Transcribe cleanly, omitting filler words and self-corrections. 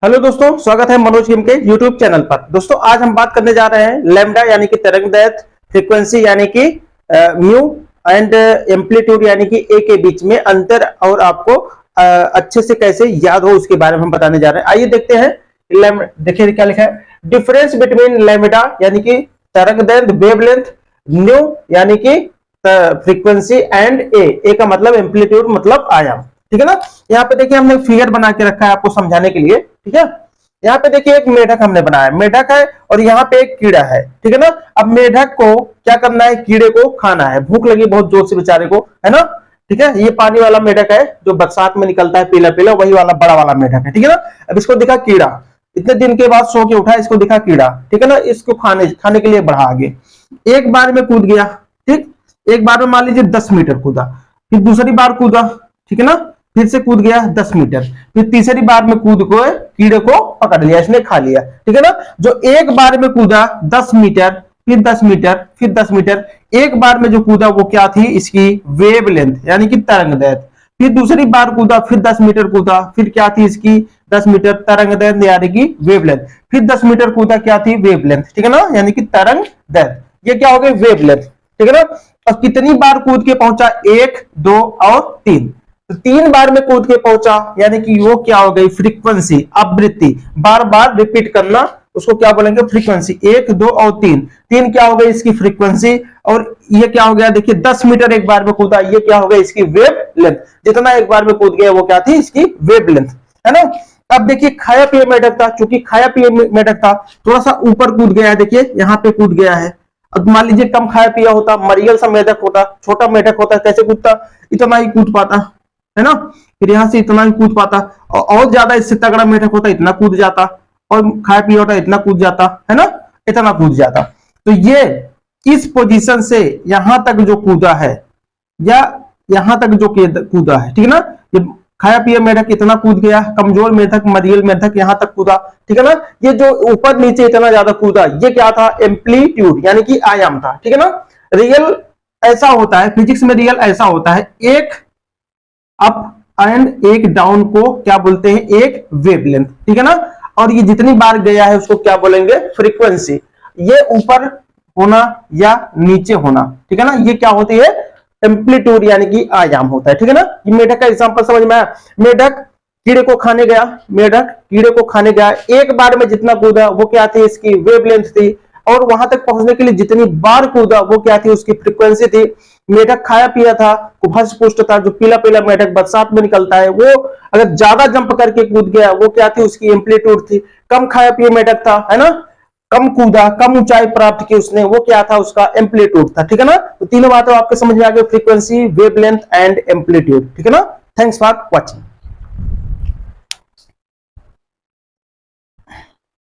Hello दोस्तों, स्वागत है मनोज गेम के यूट्यूब चैनल पर। दोस्तों आज हम बात करने जा रहे हैं लैम्डा यानी कि तरंगदैर्घ्य, फ्रीक्वेंसी यानी कि म्यू एंड एम्पलीट्यूड यानी कि ए के बीच में अंतर और आपको अच्छे से कैसे याद हो उसके बारे में हम बताने जा रहे हैं। आइए देखते हैं। देखिए क्या लिखा है, डिफरेंस बिटवीन लैम्डा यानी कि तरंगदैर्घ्य वेवलेंथ, म्यू यानी कि फ्रीक्वेंसी एंड ए का मतलब एम्पलीट्यूड मतलब आयाम। ठीक है ना। यहाँ पे देखिए हमने फिगर बना के रखा है आपको समझाने के लिए। ठीक है, यहाँ पे देखिए एक मेढक हमने बनाया, मेढक है और यहाँ पे एक कीड़ा है। ठीक है ना। अब मेढक को क्या करना है, कीड़े को खाना है, भूख लगी बहुत जोर से बेचारे को, है ना। ठीक है, ये पानी वाला मेढक है जो बरसात में निकलता है पीला पीला, वही वाला बड़ा वाला मेढक है। ठीक है ना। अब इसको दिखा कीड़ा, इतने दिन के बाद सो के उठा, इसको दिखा कीड़ा। ठीक है ना, इसको खाने के लिए बढ़ा आगे, एक बार में कूद गया। ठीक, एक बार में मान लीजिए 10 मीटर कूदा, फिर दूसरी बार कूदा, ठीक है ना, फिर से कूद गया 10 मीटर, फिर तीसरी बार में कूद को कीड़े को पकड़ लिया, इसने खा लिया। ठीक है ना। जो एक बार में कूदा 10 मीटर, फिर 10 मीटर, फिर 10 मीटर, एक बार में जो कूदा वो क्या थी, इसकी वेवलेंथ यानी कि तरंगदैर्घ्य। फिर दूसरी बार कूदा, फिर 10 मीटर कूदा, फिर क्या थी इसकी 10 मीटर तरंगदैर्घ्य यानी कि वेवलेंथ, फिर 10 मीटर कूदा, क्या थी वेवलेंथ। ठीक है ना, यानी कि तरंगदैर्घ्य, ये क्या हो गई वेवलेंथ। ठीक है ना। और कितनी बार कूद के पहुंचा, 1, 2 और 3, तो 3 बार में कूद के पहुंचा यानी कि वो क्या हो गई फ्रीक्वेंसी, आवृत्ति, बार बार रिपीट करना, उसको क्या बोलेंगे फ्रीक्वेंसी। 1, 2 और 3 क्या हो गई इसकी फ्रीक्वेंसी। और ये क्या हो गया, देखिए 10 मीटर एक बार में कूदा, ये क्या हो गया इसकी वेव लेंथ, जितना एक बार में कूद गया वो क्या थी इसकी वेव लेंथ, है ना। अब देखिए खाया पिया मेढक था, चूंकि खाया पिया मेढक था थोड़ा सा ऊपर कूद गया है, देखिए यहाँ पे कूद गया है। अब मान लीजिए कम खाया पिया होता, मरियल सा मेढक होता, छोटा मेढक होता, कैसे कूदता, इतना ही कूद पाता, है ना। फिर यहां से इतना ही कूद पाता, और ज्यादा इससे तगड़ा मेढक होता इतना कूद जाता, और खाया पिया होता इतना कूद जाता, है ना, इतना कूद जाता। तो ये इस पोजीशन से यहां तक जो कूदा है या यहां तक जो कूदा है, ठीक है ना, ये खाया पिया मेढक इतना कूद गया, कमजोर मेढक मरियल मेढक यहां तक कूदा। ठीक है ना, ये जो ऊपर नीचे इतना ज्यादा कूदा, ये क्या था एम्पलीट्यूड यानी कि आयाम था। ठीक है ना। रियल ऐसा होता है, फिजिक्स में रियल ऐसा होता है, एक अप एंड एक डाउन को क्या बोलते हैं, एक वेवलेंथ। ठीक है ना। और ये जितनी बार गया है उसको क्या बोलेंगे फ्रीक्वेंसी। ये ऊपर होना या नीचे होना, ठीक है ना, ये क्या होती है एम्पलीट्यूड यानी कि आयाम होता है। ठीक है ना। ये मेढक का एग्जांपल समझ में आया। मेढक कीड़े को खाने गया, मेढक कीड़े को खाने गया, एक बार में जितना कूदा वो क्या थी इसकी वेवलेंथ थी, और वहां तक पहुंचने के लिए जितनी बार कूदा वो क्या थी उसकी फ्रीक्वेंसी थी। मेढक खाया पिया था, हष्ट पुष्ट था, जो पीला पीला मेढक बरसात में निकलता है, वो अगर ज्यादा जंप करके कूद गया वो क्या थी उसकी एम्पलीट्यूड थी। कम खाया पिया मेढक था, है ना, कम कूदा, कम ऊंचाई प्राप्त की उसने, वो क्या था उसका एम्पलीट्यूड था। ठीक है ना। तो तीनों बातें आपके समझ में आ गई, फ्रीक्वेंसी, वेवलेंथ एंड एम्पलीट्यूड। ठीक है ना। Thanks for watching.